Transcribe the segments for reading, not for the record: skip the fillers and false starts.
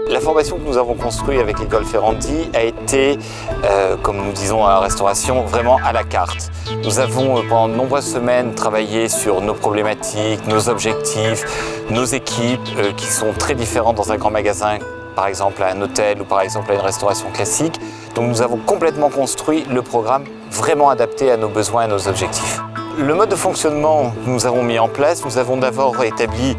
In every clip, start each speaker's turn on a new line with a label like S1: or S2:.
S1: La formation que nous avons construite avec l'école Ferrandi a été, comme nous disons à la restauration, vraiment à la carte. Nous avons pendant de nombreuses semaines travaillé sur nos problématiques, nos objectifs, nos équipes qui sont très différentes dans un grand magasin, par exemple à un hôtel ou par exemple à une restauration classique. Donc nous avons complètement construit le programme vraiment adapté à nos besoins et nos objectifs. Le mode de fonctionnement que nous avons mis en place, nous avons d'abord établi,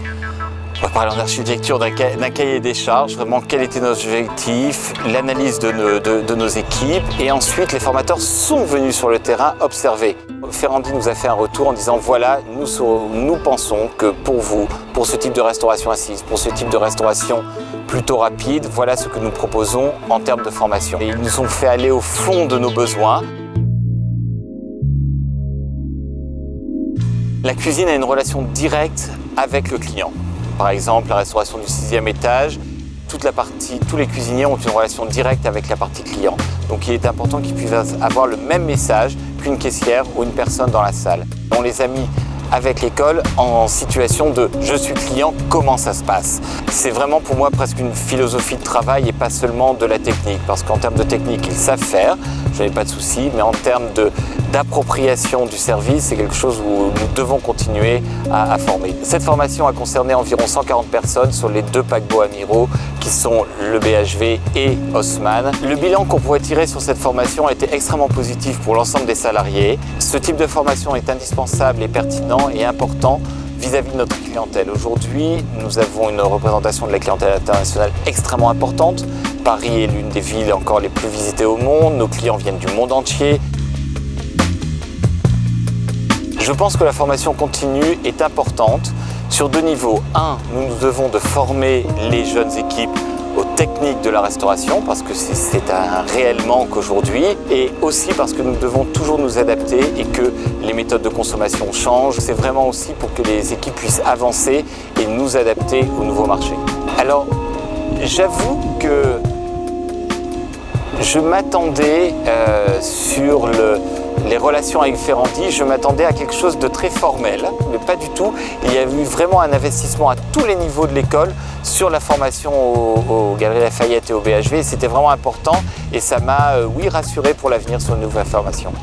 S1: on va parler en architecture, d'un cahier des charges, vraiment quel était nos objectifs, l'analyse de nos équipes, et ensuite les formateurs sont venus sur le terrain observer. Ferrandi nous a fait un retour en disant voilà, nous pensons que pour vous, pour ce type de restauration assise, pour ce type de restauration plutôt rapide, voilà ce que nous proposons en termes de formation. Et ils nous ont fait aller au fond de nos besoins. La cuisine a une relation directe avec le client. Par exemple, la restauration du 6e étage, tous les cuisiniers ont une relation directe avec la partie client. Donc il est important qu'ils puissent avoir le même message qu'une caissière ou une personne dans la salle. On les a mis avec l'école en situation de « je suis client, comment ça se passe ?» C'est vraiment pour moi presque une philosophie de travail et pas seulement de la technique. Parce qu'en termes de technique, ils savent faire, je n'ai pas de souci, mais en termes d'appropriation du service, c'est quelque chose où nous devons continuer à former. Cette formation a concerné environ 140 personnes sur les 2 paquebots amiraux qui sont le BHV et Haussmann. Le bilan qu'on pourrait tirer sur cette formation a été extrêmement positif pour l'ensemble des salariés. Ce type de formation est indispensable et pertinent et important vis-à-vis de notre clientèle. Aujourd'hui, nous avons une représentation de la clientèle internationale extrêmement importante. Paris est l'une des villes encore les plus visitées au monde. Nos clients viennent du monde entier. Je pense que la formation continue est importante sur 2 niveaux. Un, nous devons de former les jeunes équipes aux techniques de la restauration parce que c'est un réel manque aujourd'hui, et aussi parce que nous devons toujours nous adapter et que les méthodes de consommation changent. C'est vraiment aussi pour que les équipes puissent avancer et nous adapter au nouveau marché. Alors, j'avoue que je m'attendais sur les relations avec Ferrandi, je m'attendais à quelque chose de très formel, mais pas du tout. Il y a eu vraiment un investissement à tous les niveaux de l'école sur la formation aux Galeries Lafayette et au BHV. C'était vraiment important et ça m'a, oui, rassuré pour l'avenir sur une nouvelle formation.